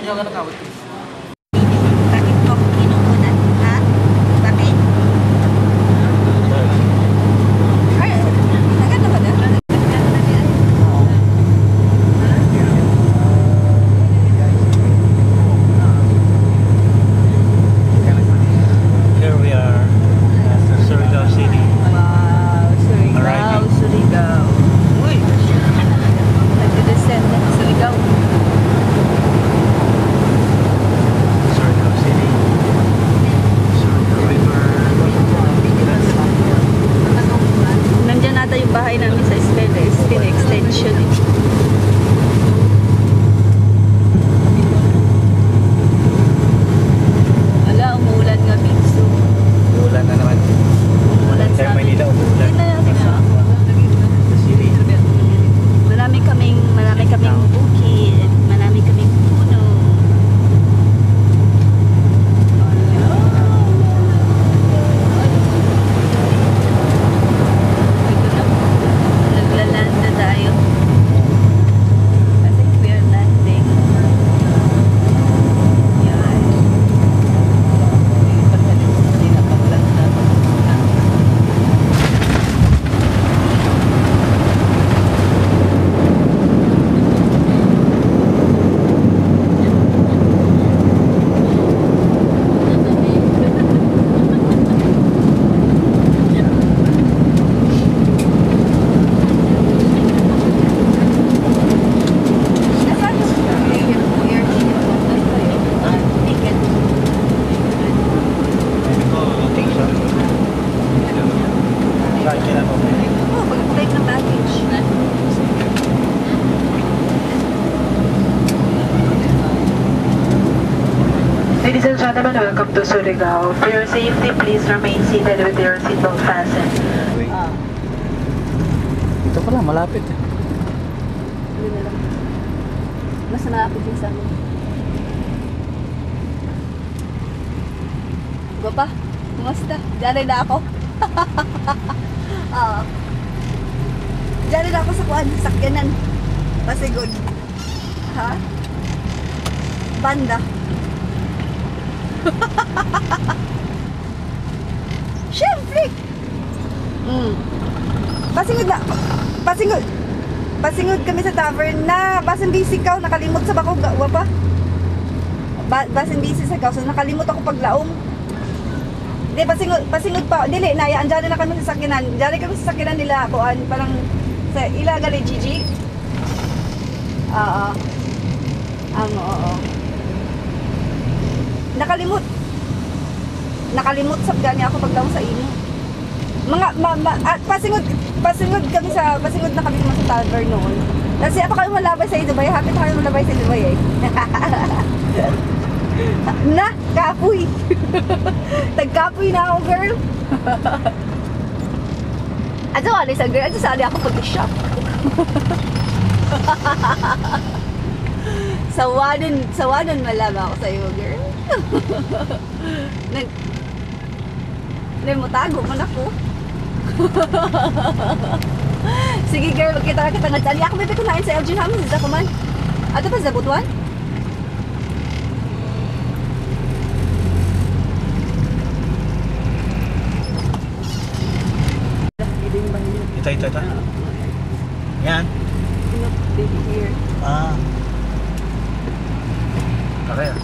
Ayaw ka nakawit. Bakit mo ako kinukunan? Ha? Bakit? Ay, maganda ba na? Here we are at Surigao City. Wow, Surigao, Arriving. Surigao. Uy! Nag-descend na sa Surigao. Surigao City. Surigao River. Nandiyan nata yung bahay namin sa Estela. Estela Extension. Ala, umuulan nga, Binso. Ulan na naman. Umuulan Sa sa Manila, umulan. Hindi na natin Sa city. Marami kaming bukid, marami kaming puno. Naglaland na tayo. I think we are landing. Yan. Nasaan yung air ticket? Hindi ko think so. Kahit kailan mo. Oh, pag-take ng baggage. Ladies and gentlemen, welcome to Surigao. For your safety, please remain seated with your seatbelt fastened. Ah, Ito pala, malapit eh. yun na lang. Mas malapit yung sa amin. Guwapa, kumusta? Diyan na ako. Oo. Diyan na ako sa kuwan, sakyanan. Pasigod. Ha? Banda. Siyempre! Pasingod na. Pasingod kami sa tavern na basin busy ka, nakalimot sa bako, wapa. Basin busy sa so nakalimot ako paglaom. Di, pasingod pa. Dili, naya, andyan na kami sa sakinan. Andyan kami sa sakinan nila, kuan, parang sa ilagali, Gigi. Oo. Oo. Nakalimot sa gani ako pagdaw sa ino. Pasingod na kami sa tavern noon. Kasi ako kayo malabay sa Dubai, happy tayo malabay sa Dubai eh. Na, kapoy. Tagkapoy na ako, girl. At sali sa girl, at sali ako pag-shop. Sawanan malaba ako sa iyo, girl. Mutago man ako. Sige girl, magkita kita nga dyan. Ako may kunain sa LG namin, isa ko man. Ato pa sa Butuan? Ito. Yan. Baby here. Ah. Okay ah.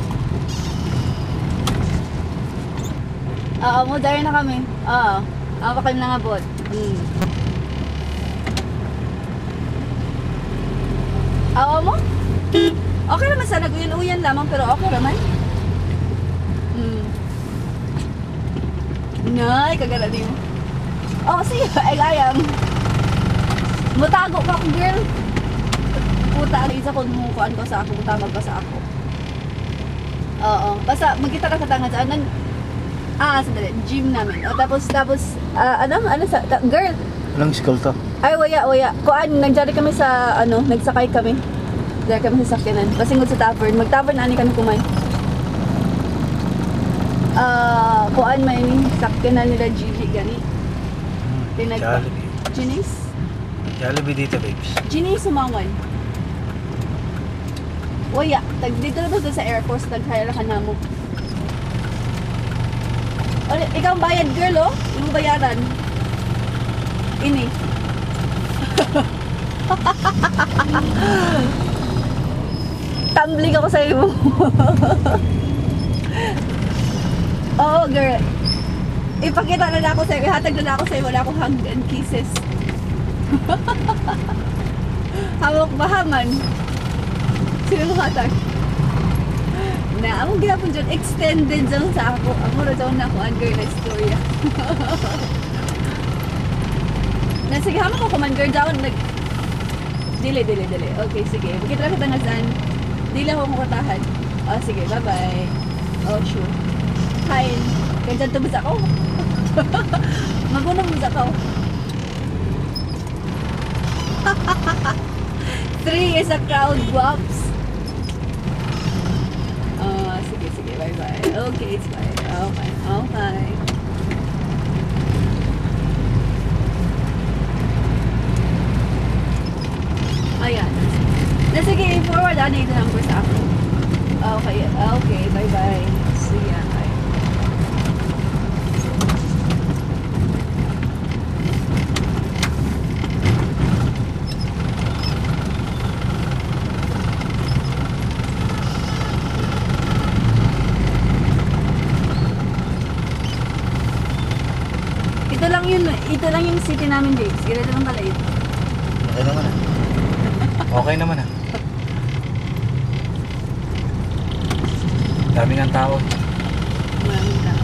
Oo, mo dahil na kami. Oo. Ako kami na nga bot. Oo mo? Okay naman sana, uyan lamang pero okay naman. Nay, kagala din mo. Oo, sige, ay ayam. Mutago ka ako, girl. Puta, isa kung mukhaan ko sa ako, tamag ka sa ako. Oo, basta magkita ka sa tanga sa anan. Sandali, gym namin. O, tapos, girl. Anong school to? Ay, waya. Kuan, nagjari kami sa, nagsakay kami. Nagjari kami sa sakyanan. Pasingod sa tavern. Mag-tavern, ani kami kumain. Kuan, may sakyanan nila Gigi, gani. Jollibee. Ginis? Jollibee dito, babes. Ginis, sumangan. Waya, dito na to sa Air Force, nag-hire ka na mo. Ikaw ang bayad, girl, oh. Yung bayaran. Ini. Tumbling ako sa iyo. Oo, girl. Ipakita na ako sa'yo. Ihatag na ako sa'yo. Wala akong hug and kisses. Hawak bahaman. Sino mo hatag? Na, among ginapon dyan, extended dyan sa ako. Ako na dyan na ako, girl, na istorya. Na, sige, hama ko, man, girl, dyan, Dili. Okay, sige. Makita kita nga saan. Dili ako makatahan. Oh, sige, bye-bye. Oh, sure. Kain. Kaya dyan tubos ako. Magunong mo ako. 3 is a crowd, guaps. Sige, bye-bye. Okay, it's fine. Okay. Ayan. Sige, forward ano yung number sa ako. Okay, bye-bye. See ya, bye. Ito lang yung city namin, James. Ganito lang pala ito. Okay naman ah. Dami ng tao. Maraming tao.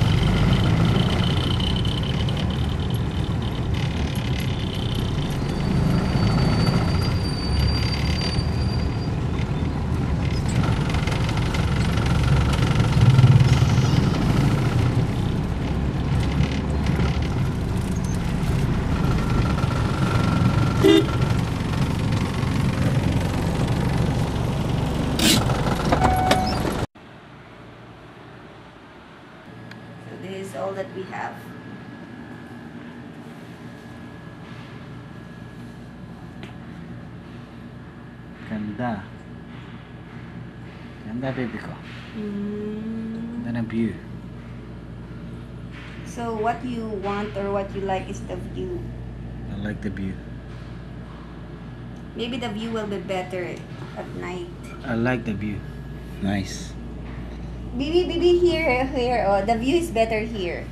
This is all that we have. Ganda. Ganda, baby ko. Ganda ng view. So what you want or what you like is the view. I like the view. Maybe the view will be better at night. I like the view. Nice. Bibi, here. Oh, the view is better here.